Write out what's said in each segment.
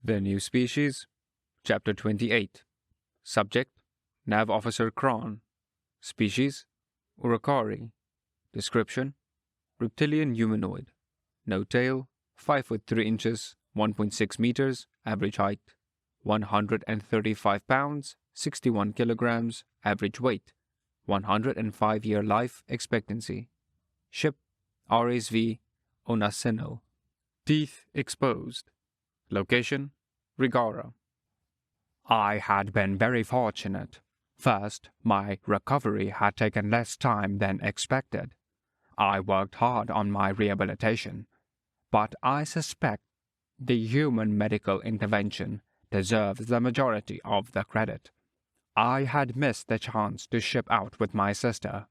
The New Species, Chapter 28. Subject, Nav Officer Kron. Species, Urakari. Description, reptilian humanoid. No tail, 5 foot 3 inches, 1.6 meters, average height. 135 pounds, 61 kilograms, average weight. 105-year life expectancy. Ship, RSV, Onasenal. Teeth exposed. Location, Rigara. I had been very fortunate. First, my recovery had taken less time than expected. I worked hard on my rehabilitation, but I suspect the human medical intervention deserves the majority of the credit. I had missed the chance to ship out with my sister,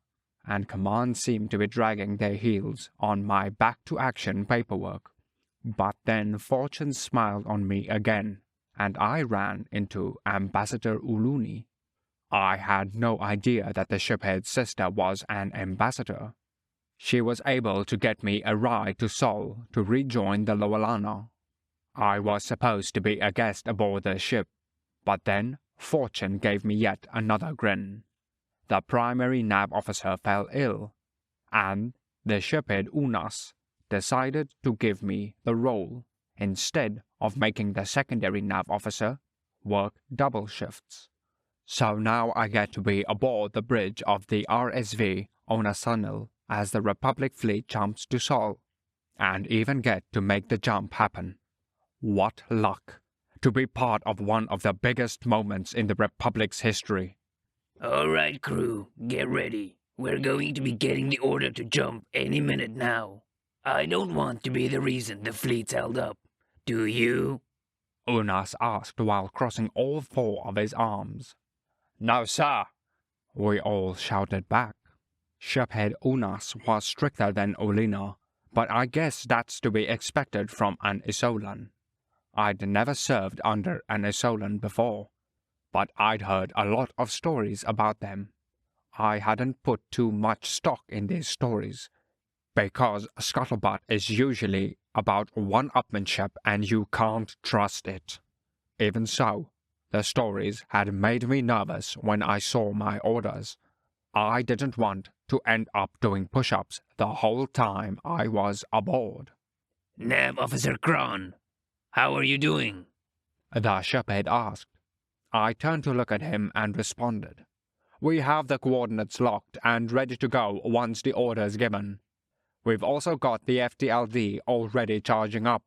and command seemed to be dragging their heels on my back-to-action paperwork. But then fortune smiled on me again, and I ran into Ambassador Uluni. I had no idea that the shiphead's sister was an ambassador. She was able to get me a ride to Sol to rejoin the Loalana. I was supposed to be a guest aboard the ship, but then fortune gave me yet another grin. The primary nav officer fell ill, and the shiphead Unas decided to give me the role instead of making the secondary nav officer work double shifts. So now I get to be aboard the bridge of the RSV Onasenal as the Republic fleet jumps to Sol, and even get to make the jump happen. What luck to be part of one of the biggest moments in the Republic's history. All right, crew, get ready. We're going to be getting the order to jump any minute now. I don't want to be the reason the fleet's held up. Do you? Unas asked while crossing all 4 of his arms. No, sir, we all shouted back. Shiphead Unas was stricter than Olina, but I guess that's to be expected from an Isolan. I'd never served under an Isolan before, but I'd heard a lot of stories about them. I hadn't put too much stock in these stories, because scuttlebutt is usually about one-upmanship and you can't trust it. Even so, the stories had made me nervous when I saw my orders. I didn't want to end up doing push-ups the whole time I was aboard. Nav Officer Kron, how are you doing? The shiphead asked. I turned to look at him and responded. We have the coordinates locked and ready to go once the order is given. We've also got the FTLD already charging up.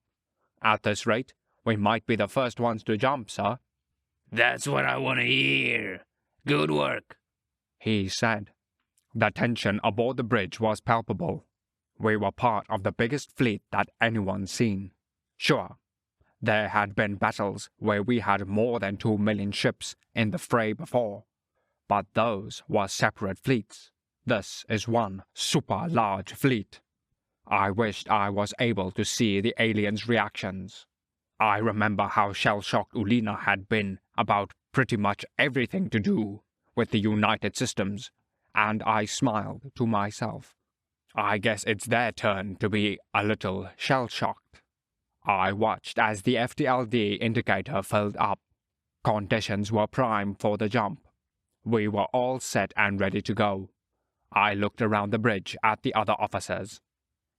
At this rate, we might be the first ones to jump, sir. That's what I want to hear. Good work, he said. The tension aboard the bridge was palpable. We were part of the biggest fleet that anyone's seen. Sure, there had been battles where we had more than 2 million ships in the fray before, but those were separate fleets. This is one super large fleet. I wished I was able to see the aliens' reactions. I remember how shell-shocked Ulina had been about pretty much everything to do with the United Systems, and I smiled to myself. I guess it's their turn to be a little shell-shocked. I watched as the FTLD indicator filled up. Conditions were prime for the jump. We were all set and ready to go. I looked around the bridge at the other officers.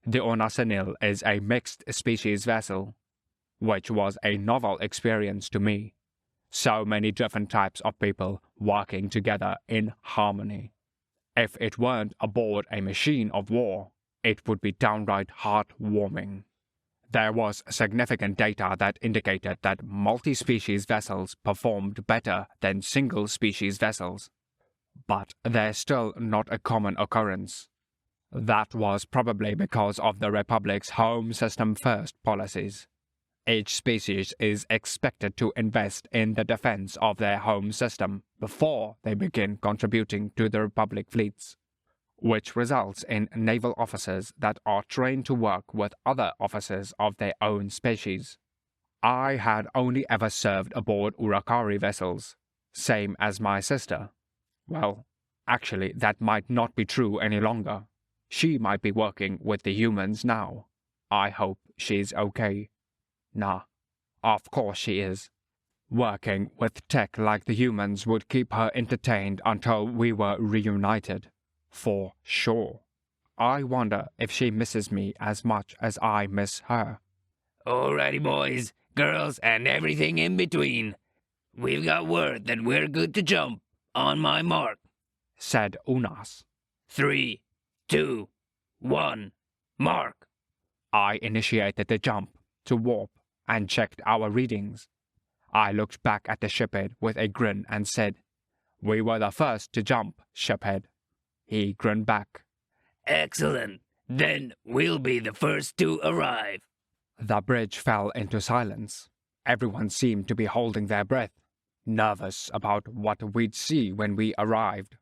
The Onasenal is a mixed-species vessel, which was a novel experience to me. So many different types of people working together in harmony. If it weren't aboard a machine of war, it would be downright heartwarming. There was significant data that indicated that multi-species vessels performed better than single-species vessels. But they're still not a common occurrence. That was probably because of the Republic's home system first policies. Each species is expected to invest in the defense of their home system before they begin contributing to the Republic fleets, which results in naval officers that are trained to work with other officers of their own species. I had only ever served aboard Urakari vessels, same as my sister. Well, actually, that might not be true any longer. She might be working with the humans now. I hope she's okay. Nah, Of course she is. Working with tech like the humans would keep her entertained until we were reunited. For sure. I wonder if she misses me as much as I miss her. Alrighty, boys, girls, and everything in between. We've got word that we're good to jump. On my mark, said Unas. 3, 2, 1, mark. I initiated the jump to warp and checked our readings. I looked back at the shiphead with a grin and said, "We were the first to jump, shiphead." He grinned back. Excellent. Then we'll be the first to arrive. The bridge fell into silence. Everyone seemed to be holding their breath, nervous about what we'd see when we arrived.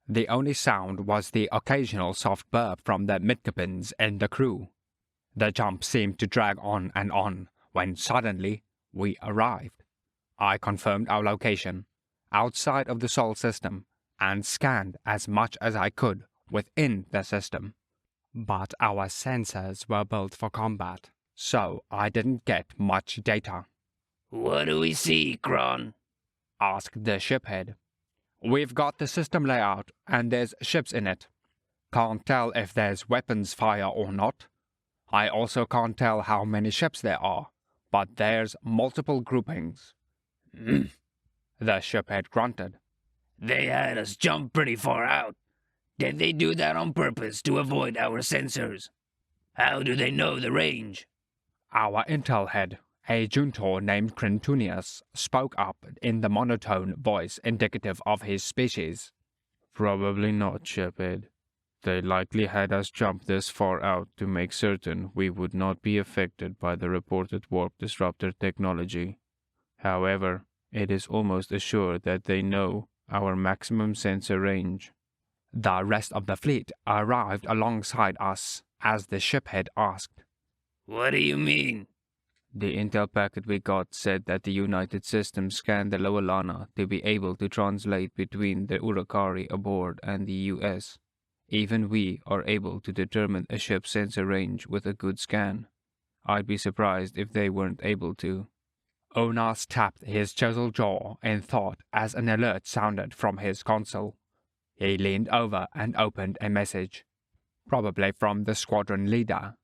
The only sound was the occasional soft burp from the midshipmen and the crew. The jump seemed to drag on and on when suddenly we arrived. I confirmed our location, outside of the Sol system, and scanned as much as I could within the system. But our sensors were built for combat, so I didn't get much data. What do we see, Kron? Asked the shiphead. We've got the system layout, and there's ships in it. Can't tell if there's weapons fire or not. I also can't tell how many ships there are, but there's multiple groupings. The shiphead grunted. They had us jump pretty far out. Did they do that on purpose to avoid our sensors? How do they know the range? Our intel head, a juntor named Crintunius, spoke up in the monotone voice indicative of his species. Probably not, shiphead. They likely had us jump this far out to make certain we would not be affected by the reported warp disruptor technology. However, it is almost assured that they know our maximum sensor range. The rest of the fleet arrived alongside us as the shiphead asked, What do you mean? The intel packet we got said that the United System scanned the Lower Lana to be able to translate between the Urakari aboard and the US. Even we are able to determine a ship's sensor range with a good scan. I'd be surprised if they weren't able to. Onas tapped his chiseled jaw in thought as an alert sounded from his console. He leaned over and opened a message, probably from the squadron leader.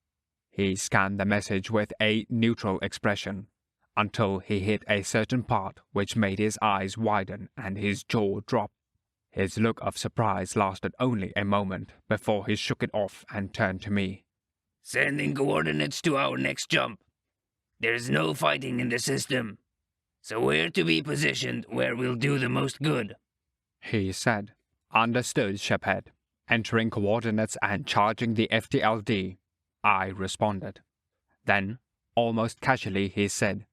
He scanned the message with a neutral expression until he hit a certain part which made his eyes widen and his jaw drop. His look of surprise lasted only a moment before he shook it off and turned to me. Sending coordinates to our next jump. There's no fighting in the system, so we're to be positioned where we'll do the most good, he said. Understood, shiphead. Entering coordinates and charging the FTLD, I responded. Then, almost casually, he said,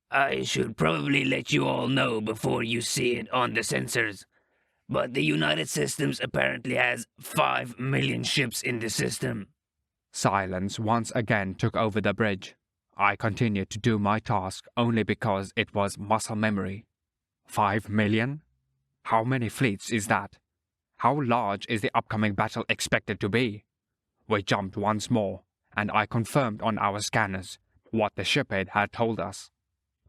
I should probably let you all know before you see it on the sensors, but the United Systems apparently has 5 million ships in the system. Silence once again took over the bridge. I continued to do my task only because it was muscle memory. 5 million? How many fleets is that? How large is the upcoming battle expected to be? We jumped once more, and I confirmed on our scanners what the shiphead had told us.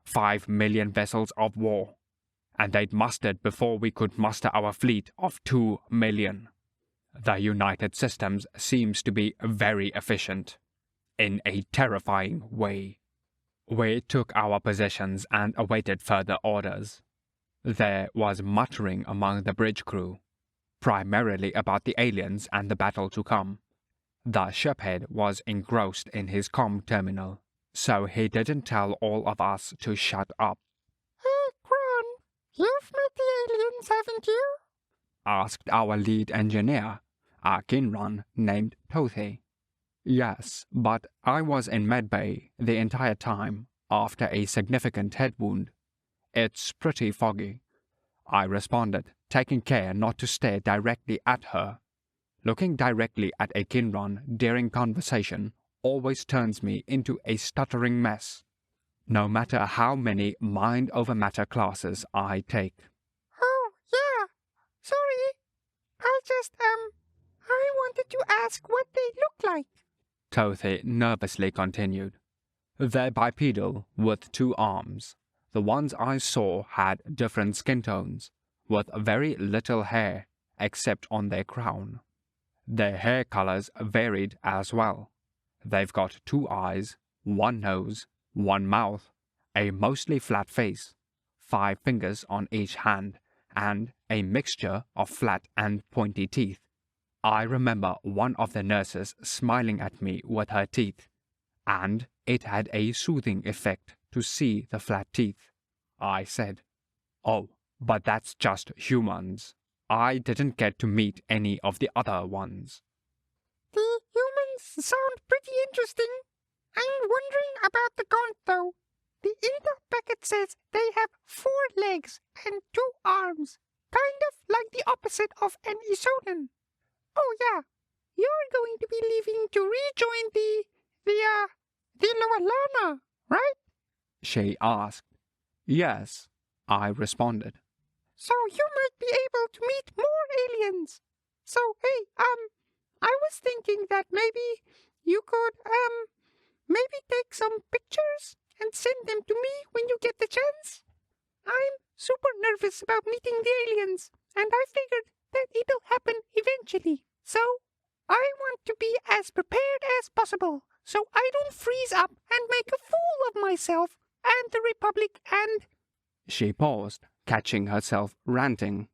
5 million vessels of war, and they'd mustered before we could muster our fleet of 2 million. The United Systems seems to be very efficient, in a terrifying way. We took our positions and awaited further orders. There was muttering among the bridge crew, primarily about the aliens and the battle to come. The shiphead was engrossed in his comm terminal, so he didn't tell all of us to shut up. Hey, Kron, you've met the aliens, haven't you? Asked our lead engineer, a Kinran named Tothe. Yes, but I was in medbay the entire time after a significant head wound. It's pretty foggy, I responded, taking care not to stare directly at her. Looking directly at a Kinran during conversation always turns me into a stuttering mess, no matter how many mind over matter classes I take. Oh, yeah. Sorry. I wanted to ask what they look like. Tothe nervously continued. They're bipedal, with 2 arms. The ones I saw had different skin tones, with very little hair, except on their crown. Their hair colors varied as well. They've got 2 eyes, 1 nose, 1 mouth, a mostly flat face, 5 fingers on each hand, and a mixture of flat and pointy teeth. I remember one of the nurses smiling at me with her teeth, and it had a soothing effect to see the flat teeth. I said, "Oh, but that's just humans. I didn't get to meet any of the other ones." The humans sound pretty interesting. I'm wondering about the gaunt, though. The intel packet says they have 4 legs and 2 arms, kind of like the opposite of an Isoden. Oh yeah, you're going to be leaving to rejoin the lower Lana, right? She asked. "Yes," I responded. So you might be able to meet more aliens. So hey, I was thinking that maybe you could, maybe take some pictures and send them to me when you get the chance. I'm super nervous about meeting the aliens, and I figured that it'll happen eventually. So I want to be as prepared as possible, so I don't freeze up and make a fool of myself and the Republic and... She paused, catching herself ranting.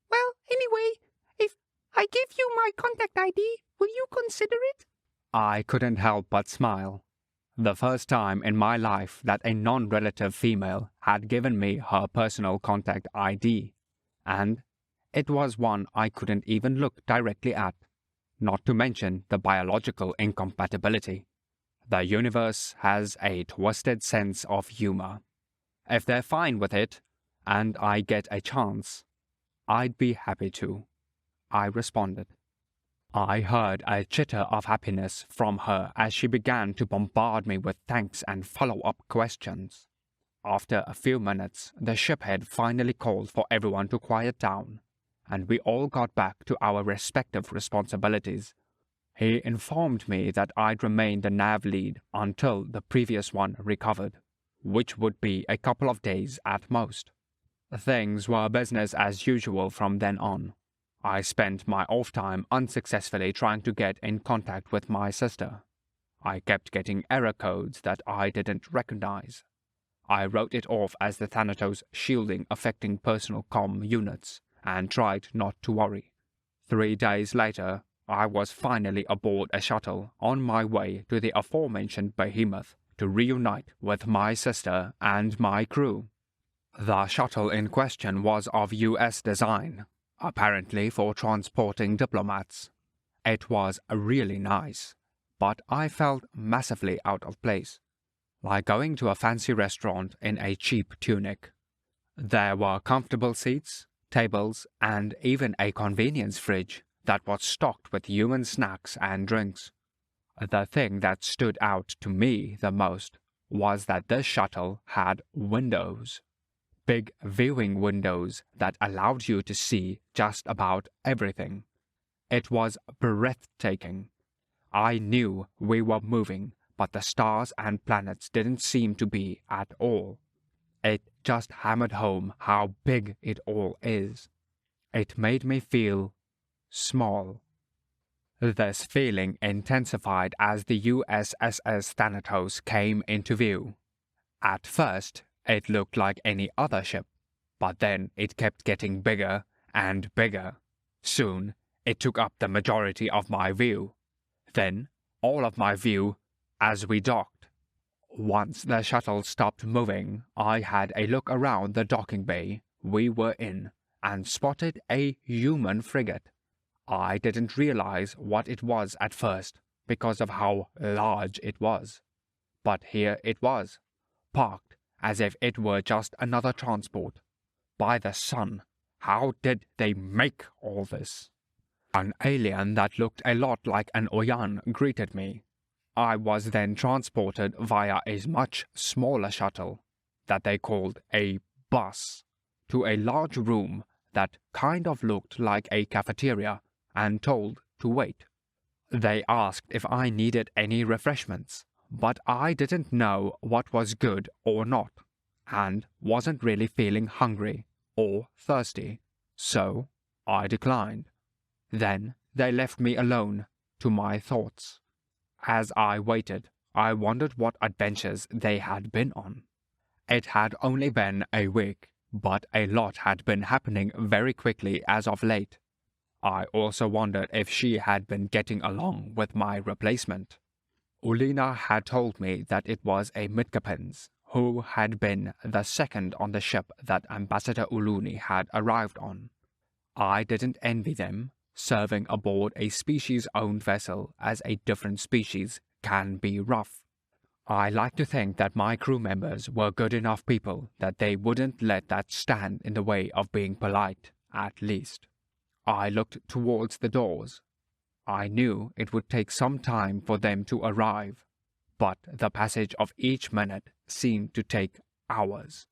Well, anyway, if I give you my contact ID, will you consider it? I couldn't help but smile. The first time in my life that a non-relative female had given me her personal contact ID, and it was one I couldn't even look directly at, not to mention the biological incompatibility. The universe has a twisted sense of humor. If they're fine with it, and I get a chance, I'd be happy to, I responded. I heard a chitter of happiness from her as she began to bombard me with thanks and follow-up questions. After a few minutes, the shiphead finally called for everyone to quiet down, and we all got back to our respective responsibilities. He informed me that I'd remain the nav lead until the previous one recovered, which would be a couple of days at most. Things were business as usual from then on. I spent my off time unsuccessfully trying to get in contact with my sister. I kept getting error codes that I didn't recognize. I wrote it off as the Thanatos shielding affecting personal comm units and tried not to worry. 3 days later, I was finally aboard a shuttle on my way to the aforementioned behemoth to reunite with my sister and my crew. The shuttle in question was of US design, apparently for transporting diplomats. It was really nice, but I felt massively out of place, like going to a fancy restaurant in a cheap tunic. There were comfortable seats, tables, and even a convenience fridge that was stocked with human snacks and drinks. The thing that stood out to me the most was that this shuttle had windows. Big viewing windows that allowed you to see just about everything. It was breathtaking. I knew we were moving, but the stars and planets didn't seem to be at all. It just hammered home how big it all is. It made me feel small. This feeling intensified as the USS Thanatos came into view. At first, it looked like any other ship, but then it kept getting bigger and bigger. Soon, it took up the majority of my view. Then, all of my view as we docked. Once the shuttle stopped moving, I had a look around the docking bay we were in and spotted a human frigate. I didn't realize what it was at first because of how large it was. But here it was, parked as if it were just another transport. By the sun, how did they make all this? An alien that looked a lot like an Oyan greeted me. I was then transported via a much smaller shuttle, that they called a bus, to a large room that kind of looked like a cafeteria and told to wait. They asked if I needed any refreshments, but I didn't know what was good or not, and wasn't really feeling hungry or thirsty, so I declined. Then they left me alone to my thoughts. As I waited, I wondered what adventures they had been on. It had only been a week, but a lot had been happening very quickly as of late. I also wondered if she had been getting along with my replacement. Ulina had told me that it was a Midkapins, who had been the second on the ship that Ambassador Uluni had arrived on. I didn't envy them. Serving aboard a species-owned vessel as a different species can be rough. I like to think that my crew members were good enough people that they wouldn't let that stand in the way of being polite, at least. I looked towards the doors. I knew it would take some time for them to arrive, but the passage of each minute seemed to take hours.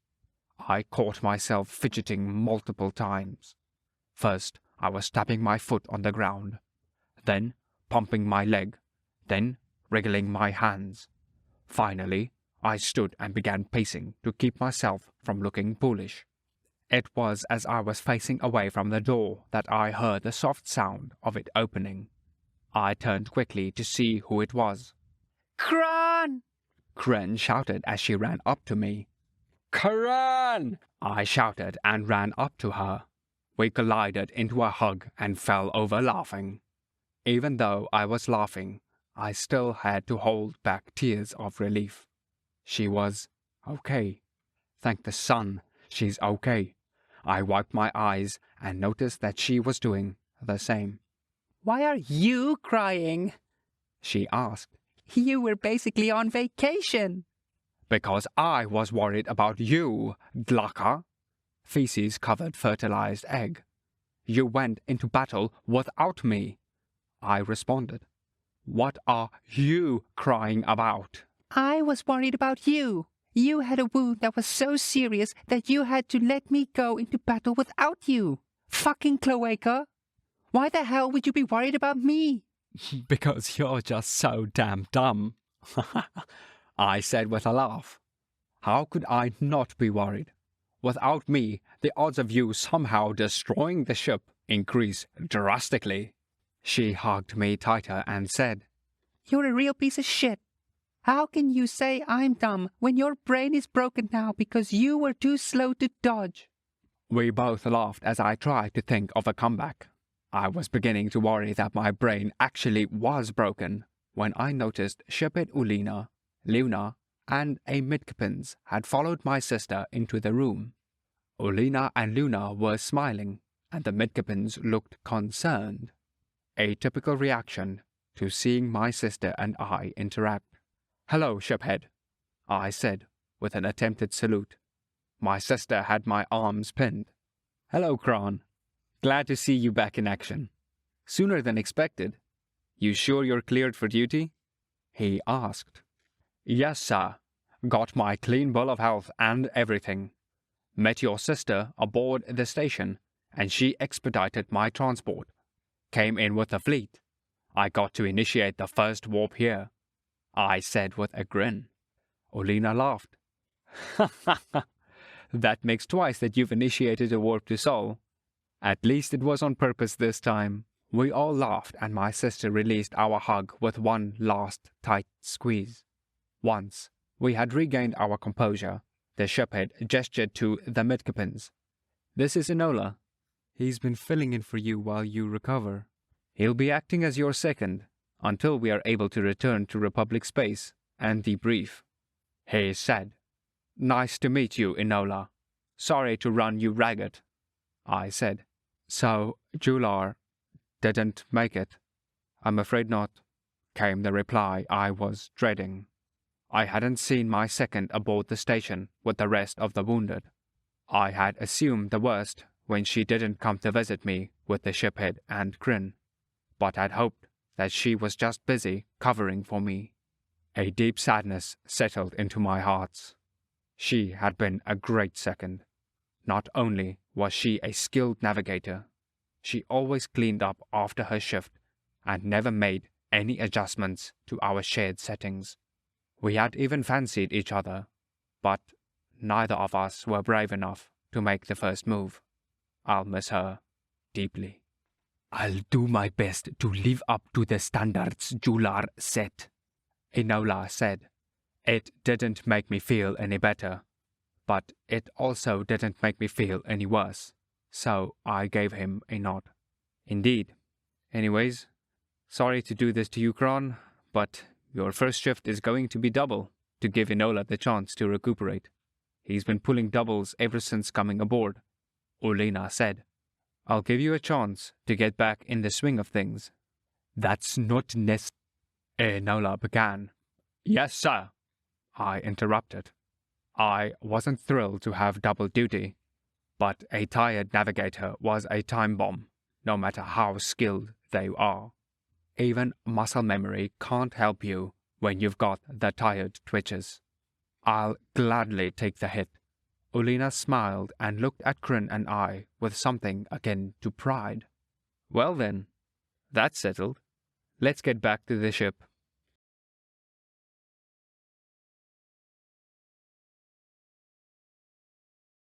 I caught myself fidgeting multiple times. First, I was tapping my foot on the ground, then pumping my leg, then wriggling my hands. Finally, I stood and began pacing to keep myself from looking foolish. It was as I was facing away from the door that I heard the soft sound of it opening. I turned quickly to see who it was. Kran! Kren shouted as she ran up to me. Kran! I shouted and ran up to her. We collided into a hug and fell over laughing. Even though I was laughing, I still had to hold back tears of relief. She was okay. Thank the sun, she's okay. I wiped my eyes and noticed that she was doing the same. Why are you crying? She asked. You were basically on vacation. Because I was worried about you, Dlaka. Feces-covered fertilized egg. You went into battle without me. I responded. What are you crying about? I was worried about you. You had a wound that was so serious that you had to let me go into battle without you. Fucking cloaca. Why the hell would you be worried about me? Because you're just so damn dumb. I said with a laugh. How could I not be worried? Without me, the odds of you somehow destroying the ship increase drastically. She hugged me tighter and said, You're a real piece of shit. How can you say I'm dumb when your brain is broken now because you were too slow to dodge? We both laughed as I tried to think of a comeback. I was beginning to worry that my brain actually was broken when I noticed Shepard Ulina, Luna, and a Midkapins had followed my sister into the room. Ulina and Luna were smiling, and the Midkapins looked concerned. A typical reaction to seeing my sister and I interact. Hello, Shiphead, I said, with an attempted salute. My sister had my arms pinned. Hello, Kran. Glad to see you back in action. Sooner than expected. You sure you're cleared for duty? He asked. Yes, sir. Got my clean bill of health and everything. Met your sister aboard the station, and she expedited my transport. Came in with the fleet. I got to initiate the first warp here, I said with a grin. Olina laughed. That makes twice that you've initiated a warp to Sol. At least it was on purpose this time. We all laughed, and my sister released our hug with one last tight squeeze. Once we had regained our composure, the shiphead gestured to the Midkapins. This is Enola. He's been filling in for you while you recover. He'll be acting as your second, until we are able to return to Republic space and debrief. He said. Nice to meet you, Enola. Sorry to run you ragged, I said. So, Jular didn't make it. I'm afraid not, came the reply I was dreading. I hadn't seen my second aboard the station with the rest of the wounded. I had assumed the worst when she didn't come to visit me with the shiphead and Kryn, but had hoped that she was just busy covering for me. A deep sadness settled into my heart. She had been a great second. Not only was she a skilled navigator, she always cleaned up after her shift and never made any adjustments to our shared settings. We had even fancied each other, but neither of us were brave enough to make the first move. I'll miss her deeply. I'll do my best to live up to the standards Jular set, Enola said. It didn't make me feel any better, but it also didn't make me feel any worse, so I gave him a nod. Indeed. Anyways, sorry to do this to you, Kron, but your first shift is going to be double to give Enola the chance to recuperate. He's been pulling doubles ever since coming aboard, Olena said. I'll give you a chance to get back in the swing of things. That's not Enola began. Yes, sir, I interrupted. I wasn't thrilled to have double duty, but a tired navigator was a time bomb, no matter how skilled they are. Even muscle memory can't help you when you've got the tired twitches. I'll gladly take the hit. Olena smiled and looked at Kryn and I with something akin to pride. Well then, that's settled. Let's get back to the ship.